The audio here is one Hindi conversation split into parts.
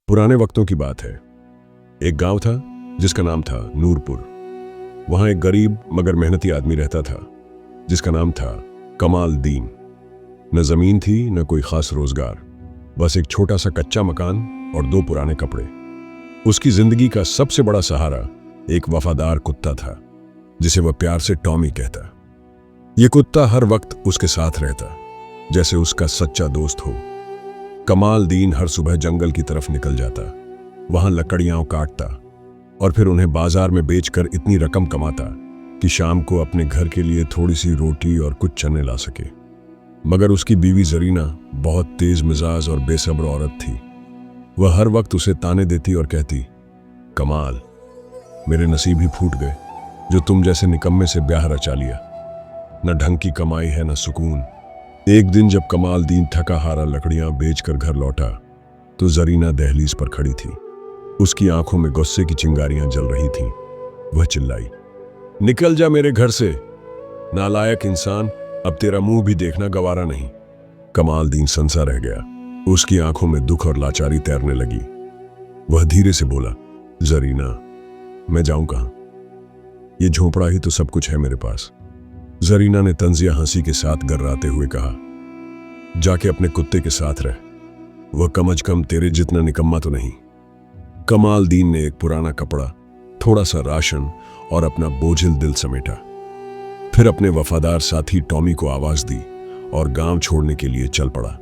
पुराने वक्तों की बात है। एक गांव था जिसका नाम था नूरपुर। वहां एक गरीब मगर मेहनती आदमी रहता था जिसका नाम था कमाल दीन। न जमीन थी न कोई खास रोजगार, बस एक छोटा सा कच्चा मकान और 2 पुराने कपड़े। उसकी जिंदगी का सबसे बड़ा सहारा एक वफादार कुत्ता था जिसे वह प्यार से टॉमी कहता। यह कुत्ता हर वक्त उसके साथ रहता, जैसे उसका सच्चा दोस्त हो। कमाल दीन हर सुबह जंगल की तरफ निकल जाता, वहां लकड़ियां काटता और फिर उन्हें बाजार में बेचकर इतनी रकम कमाता कि शाम को अपने घर के लिए थोड़ी सी रोटी और कुछ चने ला सके। मगर उसकी बीवी जरीना बहुत तेज मिजाज और बेसब्र औरत थी। वह हर वक्त उसे ताने देती और कहती, कमाल, मेरे नसीब ही फूट गए जो तुम जैसे निकम्मे से ब्याह रचा लिया। न ढंग की कमाई है न सुकून। एक दिन जब कमाल दीन थका हारा लकड़ियां बेचकर घर लौटा तो जरीना दहलीज पर खड़ी थी। उसकी आंखों में गुस्से की चिंगारियां जल रही थीं। वह चिल्लाई, निकल जा मेरे घर से, नालायक इंसान, अब तेरा मुंह भी देखना गवारा नहीं। कमाल दीन सनसा रह गया। उसकी आंखों में दुख और लाचारी तैरने लगी। वह धीरे से बोला, जरीना, मैं जाऊं कहां? ये झोपड़ा ही तो सब कुछ है मेरे पास। जरीना ने तंजिया हंसी के साथ गर्राते हुए कहा, जाके अपने कुत्ते के साथ रह, वह कम अज कम तेरे जितना निकम्मा तो नहीं। कमाल दीन ने एक पुराना कपड़ा, थोड़ा सा राशन और अपना बोझिल दिल समेटा। फिर अपने वफादार साथी टॉमी को आवाज दी और गांव छोड़ने के लिए चल पड़ा।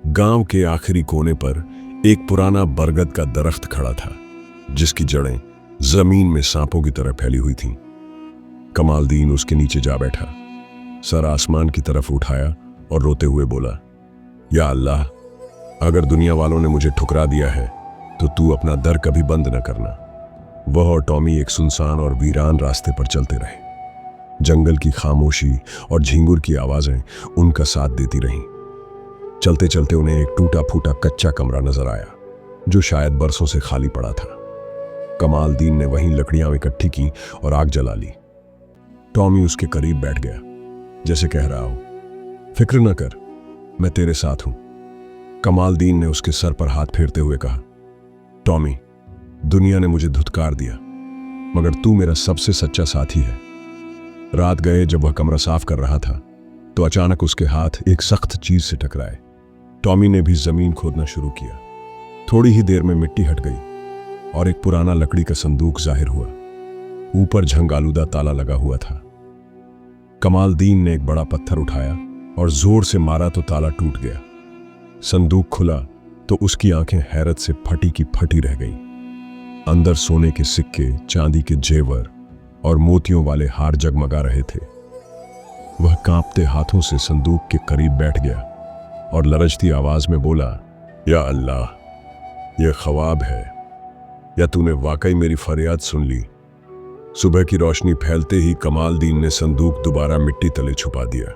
गांव के आखिरी कोने पर एक पुराना बरगद का दरख्त खड़ा था जिसकी जड़ें जमीन में सांपों की तरह फैली हुई थीं। कमाल दीन उसके नीचे जा बैठा, सर आसमान की तरफ उठाया और रोते हुए बोला, या अल्लाह, अगर दुनिया वालों ने मुझे ठुकरा दिया है तो तू अपना दर कभी बंद न करना। वह और टॉमी एक सुनसान और वीरान रास्ते पर चलते रहे। जंगल की खामोशी और झिंगुर की आवाजें उनका साथ देती रहीं। चलते चलते उन्हें एक टूटा फूटा कच्चा कमरा नजर आया जो शायद बरसों से खाली पड़ा था। कमाल दीन ने वहीं लकड़ियां इकट्ठी की और आग जला ली। टॉमी उसके करीब बैठ गया, जैसे कह रहा हो, फिक्र न कर, मैं तेरे साथ हूं। कमाल दीन ने उसके सर पर हाथ फेरते हुए कहा, टॉमी, दुनिया ने मुझे धुतकार दिया मगर तू मेरा सबसे सच्चा साथी है। रात गए जब वह कमरा साफ कर रहा था तो अचानक उसके हाथ एक सख्त चीज से टकराए। टॉमी ने भी जमीन खोदना शुरू किया। थोड़ी ही देर में मिट्टी हट गई और एक पुराना लकड़ी का संदूक जाहिर हुआ। ऊपर झंगालूदा ताला लगा हुआ था। कमाल दीन ने एक बड़ा पत्थर उठाया और जोर से मारा तो ताला टूट गया। संदूक खुला तो उसकी आंखें हैरत से फटी की फटी रह गईं। अंदर सोने के सिक्के, चांदी के जेवर और मोतियों वाले हार जगमगा रहे थे। वह कांपते हाथों से संदूक के करीब बैठ गया और लरजती आवाज में बोला, या अल्लाह, यह ख्वाब है या तूने वाकई मेरी फरियाद सुन ली? सुबह की रोशनी फैलते ही कमाल दीन ने संदूक दोबारा मिट्टी तले छुपा दिया।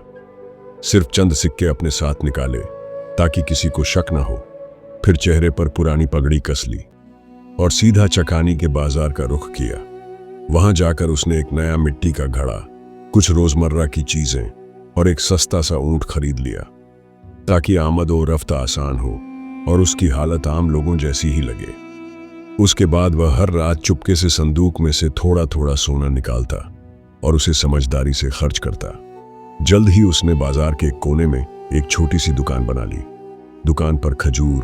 सिर्फ चंद सिक्के अपने साथ निकाले ताकि किसी को शक न हो। फिर चेहरे पर पुरानी पगड़ी कस ली और सीधा चकानी के बाजार का रुख किया। वहां जाकर उसने एक नया मिट्टी का घड़ा, कुछ रोजमर्रा की चीजें और एक सस्ता सा ऊंट खरीद लिया ताकि आमद और रफ्त आसान हो और उसकी हालत आम लोगों जैसी ही लगे। उसके बाद वह हर रात चुपके से संदूक में से थोड़ा थोड़ा सोना निकालता और उसे समझदारी से खर्च करता। जल्द ही उसने बाजार के एक कोने में एक छोटी सी दुकान बना ली। दुकान पर खजूर,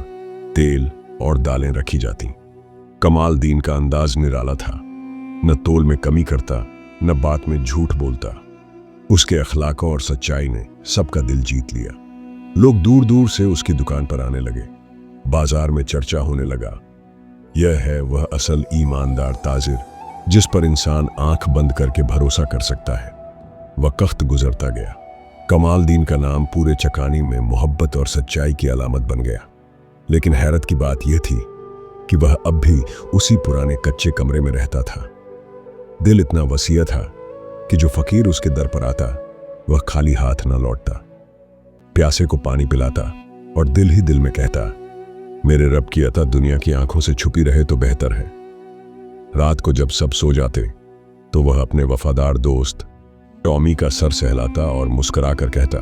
तेल और दालें रखी जाती। कमाल दीन का अंदाज निराला था, न तोल में कमी करता न बात में झूठ बोलता। उसके अखलाक और सच्चाई ने सबका दिल जीत लिया। लोग दूर दूर से उसकी दुकान पर आने लगे। बाजार में चर्चा होने लगा, यह है वह असल ईमानदार ताजिर जिस पर इंसान आंख बंद करके भरोसा कर सकता है। वक्त गुजरता गया। कमाल दीन का नाम पूरे चकानी में मोहब्बत और सच्चाई की अलामत बन गया। लेकिन हैरत की बात यह थी कि वह अब भी उसी पुराने कच्चे कमरे में रहता था। दिल इतना वसीय था कि जो फकीर उसके दर पर आता वह खाली हाथ न लौटता। प्यासे को पानी पिलाता और दिल ही दिल में कहता, मेरे रब की अता दुनिया की आंखों से छुपी रहे तो बेहतर है। रात को जब सब सो जाते तो वह अपने वफादार दोस्त टॉमी का सर सहलाता और मुस्कुराकर कहता,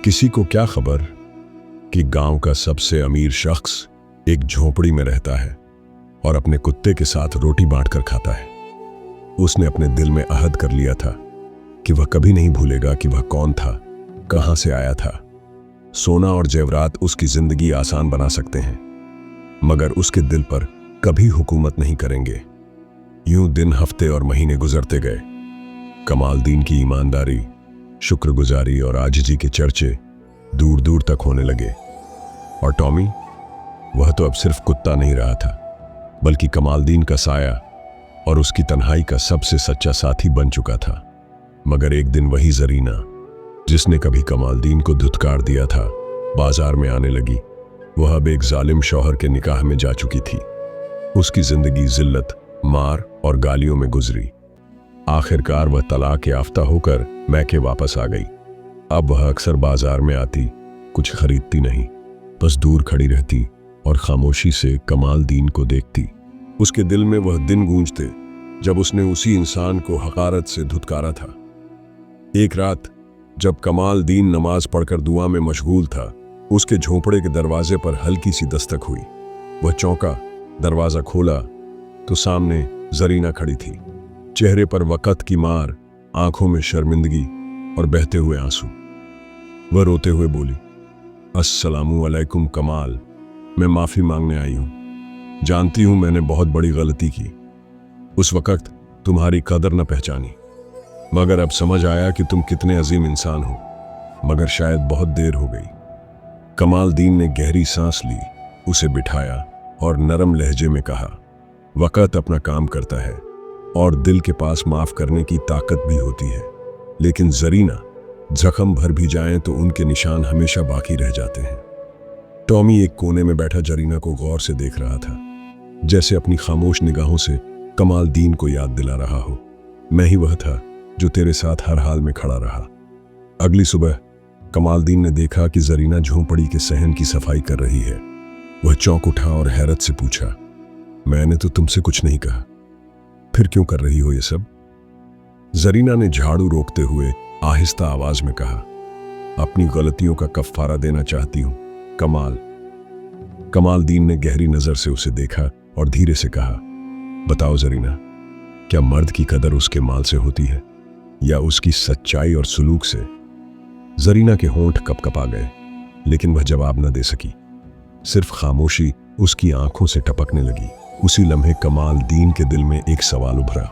किसी को क्या खबर कि गांव का सबसे अमीर शख्स एक झोपड़ी में रहता है और अपने कुत्ते के साथ रोटी बांटकर खाता है। उसने अपने दिल में अहद कर लिया था कि वह कभी नहीं भूलेगा कि वह कौन था, कहां से आया था। सोना और जेवरात उसकी जिंदगी आसान बना सकते हैं, मगर उसके दिल पर कभी हुकूमत नहीं करेंगे। यूं दिन, हफ्ते और महीने गुजरते गए। कमालदीन की ईमानदारी, शुक्रगुजारी और आजिजी के चर्चे दूर दूर तक होने लगे। और टॉमी, वह तो अब सिर्फ कुत्ता नहीं रहा था, बल्कि कमालदीन का साया और उसकी तन्हाई का सबसे सच्चा साथी बन चुका था। मगर एक दिन वही जरीना, जिसने कभी कमालदीन को धुतकार दिया था, बाजार में आने लगी। वह अब एक जालिम शौहर के निकाह में जा चुकी थी। उसकी जिंदगी जिल्लत, मार और गालियों में गुजरी। आखिरकार वह तलाक याफ्ता होकर मैके वापस आ गई। अब वह अक्सर बाजार में आती, कुछ खरीदती नहीं, बस दूर खड़ी रहती और खामोशी से कमालदीन को देखती। उसके दिल में वह दिन गूंजते जब उसने उसी इंसान को हकारत से धुतकारा था। एक रात जब कमालदीन नमाज पढ़कर दुआ में मशगूल था, उसके झोंपड़े के दरवाजे पर हल्की सी दस्तक हुई। वह चौंका, दरवाजा खोला तो सामने जरीना खड़ी थी। चेहरे पर वक़्त की मार, आंखों में शर्मिंदगी और बहते हुए आंसू। वह रोते हुए बोली, अस्सलामु अलैकुम कमाल, मैं माफ़ी मांगने आई हूँ। जानती हूँ मैंने बहुत बड़ी गलती की। उस वक़्त तुम्हारी कदर न पहचानी, मगर अब समझ आया कि तुम कितने अजीम इंसान हो। मगर शायद बहुत देर हो गई। कमालदीन ने गहरी सांस ली, उसे बिठाया और नरम लहजे में कहा, वक़्त अपना काम करता है और दिल के पास माफ़ करने की ताकत भी होती है, लेकिन जरीना, जख्म भर भी जाएं तो उनके निशान हमेशा बाकी रह जाते हैं। टॉमी एक कोने में बैठा जरीना को गौर से देख रहा था, जैसे अपनी खामोश निगाहों से कमालदीन को याद दिला रहा हो, मैं ही वह था जो तेरे साथ हर हाल में खड़ा रहा। अगली सुबह कमालदीन ने देखा कि जरीना झोंपड़ी के सहन की सफाई कर रही है। वह चौंक उठा और हैरत से पूछा, मैंने तो तुमसे कुछ नहीं कहा, फिर क्यों कर रही हो ये सब? जरीना ने झाड़ू रोकते हुए आहिस्ता आवाज में कहा, अपनी गलतियों का कफ्फारा देना चाहती हूं कमाल। कमालदीन ने गहरी नजर से उसे देखा और धीरे से कहा, बताओ जरीना, क्या मर्द की कदर उसके माल से होती है या उसकी सच्चाई और सुलूक से? जरीना के होंठ कपकपा गए, लेकिन वह जवाब न दे सकी। सिर्फ खामोशी उसकी आंखों से टपकने लगी। उसी लम्हे कमालदीन के दिल में एक सवाल उभरा,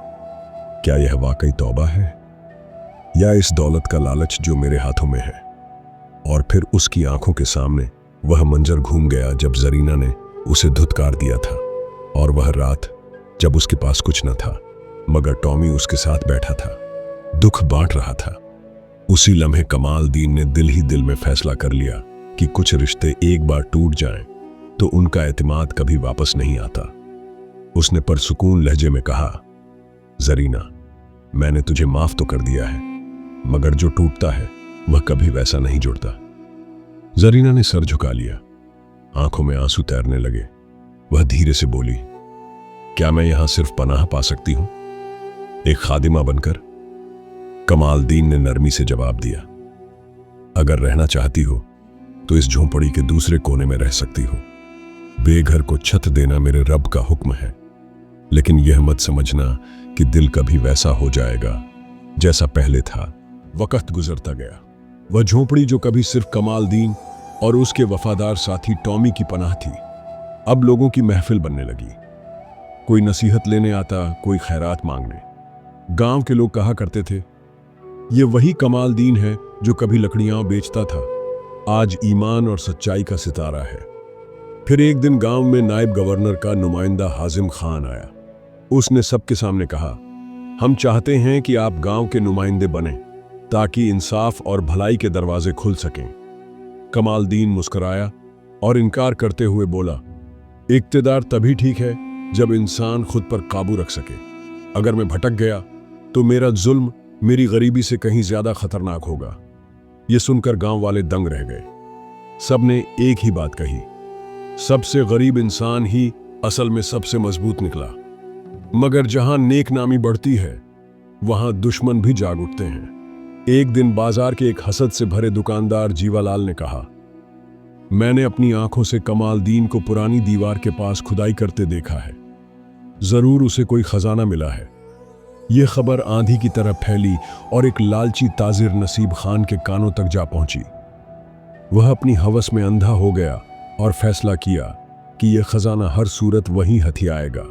क्या यह वाकई तौबा है या इस दौलत का लालच जो मेरे हाथों में है? और फिर उसकी आंखों के सामने वह मंजर घूम गया जब जरीना ने उसे धुतकार दिया था, और वह रात जब उसके पास कुछ न था मगर टॉमी उसके साथ बैठा था, दुख बांट रहा था। उसी लम्हे कमालदीन ने दिल ही दिल में फैसला कर लिया कि कुछ रिश्ते एक बार टूट जाएं तो उनका एतमाद कभी वापस नहीं आता। उसने परसुकून लहजे में कहा, जरीना, मैंने तुझे माफ तो कर दिया है, मगर जो टूटता है वह कभी वैसा नहीं जुड़ता। जरीना ने सर झुका लिया, आंखों में आंसू तैरने लगे। वह धीरे से बोली, क्या मैं यहां सिर्फ पनाह पा सकती हूं, एक खादिमा बनकर? कमालदीन ने नरमी से जवाब दिया, अगर रहना चाहती हो तो इस झोंपड़ी के दूसरे कोने में रह सकती हो। बेघर को छत देना मेरे रब का हुक्म है, लेकिन यह मत समझना कि दिल कभी वैसा हो जाएगा जैसा पहले था। वक्त गुजरता गया। वह झोंपड़ी जो कभी सिर्फ कमालदीन और उसके वफादार साथी टॉमी की पनाह थी, अब लोगों की महफिल बनने लगी। कोई नसीहत लेने आता, कोई खैरात मांगने। गांव के लोग कहा करते थे, ये वही कमालदीन है जो कभी लकड़ियां बेचता था, आज ईमान और सच्चाई का सितारा है। फिर एक दिन गांव में नायब गवर्नर का नुमाइंदा हाजिम खान आया। उसने सबके सामने कहा, हम चाहते हैं कि आप गांव के नुमाइंदे बने ताकि इंसाफ और भलाई के दरवाजे खुल सकें। कमालदीन मुस्कुराया और इनकार करते हुए बोला, इक्तिदार तभी ठीक है जब इंसान खुद पर काबू रख सके। अगर मैं भटक गया तो मेरा जुल्म मेरी गरीबी से कहीं ज्यादा खतरनाक होगा। यह सुनकर गांव वाले दंग रह गए। सबने एक ही बात कही, सबसे गरीब इंसान ही असल में सबसे मजबूत निकला। मगर जहां नेक नामी बढ़ती है वहां दुश्मन भी जाग उठते हैं। एक दिन बाजार के एक हसद से भरे दुकानदार जीवालाल ने कहा, मैंने अपनी आंखों से कमालदीन को पुरानी दीवार के पास खुदाई करते देखा है। जरूर उसे कोई खजाना मिला है। यह खबर आंधी की तरह फैली और एक लालची ताजिर नसीब खान के कानों तक जा पहुंची। वह अपनी हवस में अंधा हो गया और फैसला किया कि यह खजाना हर सूरत वहीं हथियाएगा।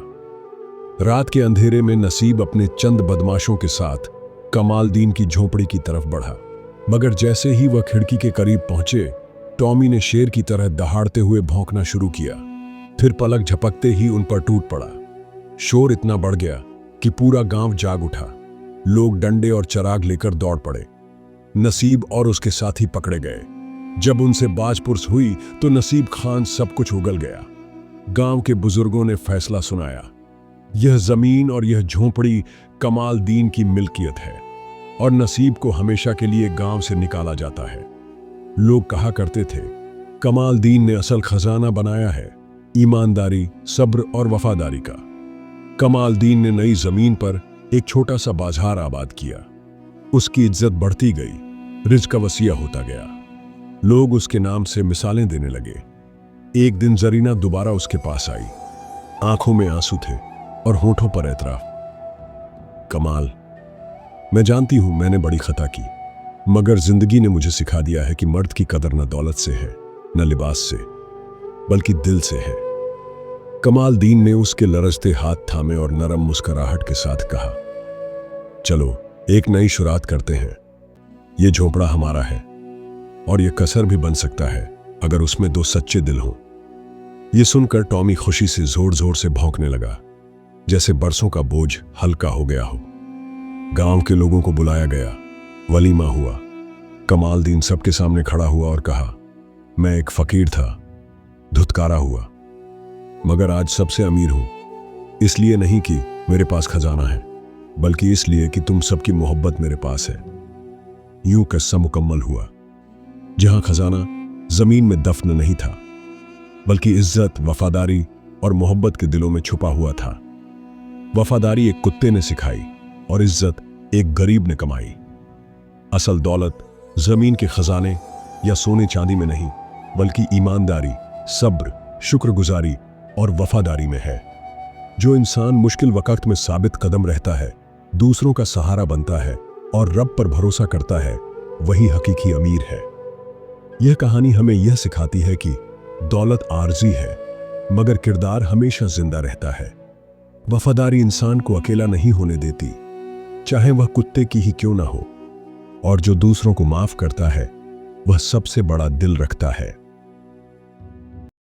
रात के अंधेरे में नसीब अपने चंद बदमाशों के साथ कमालदीन की झोपड़ी की तरफ बढ़ा, मगर जैसे ही वह खिड़की के करीब पहुंचे, टॉमी ने शेर की तरह दहाड़ते हुए भौंकना शुरू किया। फिर पलक झपकते ही उन पर टूट पड़ा। शोर इतना बढ़ गया कि पूरा गांव जाग उठा। लोग डंडे और चराग लेकर दौड़ पड़े। नसीब और उसके साथी पकड़े गए। जब उनसे बाजपुरस हुई तो नसीब खान सब कुछ उगल गया। गांव के बुजुर्गों ने फैसला सुनाया, यह जमीन और यह झोंपड़ी कमालदीन की मिल्कियत है और नसीब को हमेशा के लिए गांव से निकाला जाता है। लोग कहा करते थे, कमालदीन ने असल खजाना बनाया है, ईमानदारी, सब्र और वफादारी का। कमालदीन ने नई जमीन पर एक छोटा सा बाजार आबाद किया। उसकी इज्जत बढ़ती गई, रिज़्क वसीया होता गया। लोग उसके नाम से मिसालें देने लगे। एक दिन जरीना दोबारा उसके पास आई। आंखों में आंसू थे और होठों पर एतराफ। कमाल, मैं जानती हूं मैंने बड़ी खता की, मगर जिंदगी ने मुझे सिखा दिया है कि मर्द की कदर न दौलत से है, न लिबास से, बल्कि दिल से है। कमालदीन ने उसके लरजते हाथ थामे और नरम मुस्कुराहट के साथ कहा, चलो एक नई शुरुआत करते हैं। यह झोपड़ा हमारा है और यह कसर भी बन सकता है अगर उसमें दो सच्चे दिल हों। यह सुनकर टॉमी खुशी से जोर जोर से भौंकने लगा, जैसे बरसों का बोझ हल्का हो गया हो। गांव के लोगों को बुलाया गया, वलीमा हुआ। कमालदीन सबके सामने खड़ा हुआ और कहा, मैं एक फकीर था, धुतकारा हुआ, मगर आज सबसे अमीर हूं। इसलिए नहीं कि मेरे पास खजाना है, बल्कि इसलिए कि तुम सबकी मोहब्बत मेरे पास है। यूं किस्सा मुकम्मल हुआ, जहां खजाना जमीन में दफन नहीं था, बल्कि इज्जत, वफादारी और मोहब्बत के दिलों में छुपा हुआ था। वफादारी एक कुत्ते ने सिखाई और इज्जत एक गरीब ने कमाई। असल दौलत जमीन के खजाने या सोने चांदी में नहीं, बल्कि ईमानदारी, सब्र, शुक्रगुजारी और वफादारी में है। जो इंसान मुश्किल वक्त में साबित कदम रहता है, दूसरों का सहारा बनता है और रब पर भरोसा करता है, वही हकीकी अमीर है। यह कहानी हमें यह सिखाती है कि दौलत आर्जी है, मगर किरदार हमेशा जिंदा रहता है। वफादारी इंसान को अकेला नहीं होने देती, चाहे वह कुत्ते की ही क्यों ना हो, और जो दूसरों को माफ करता है, वह सबसे बड़ा दिल रखता है।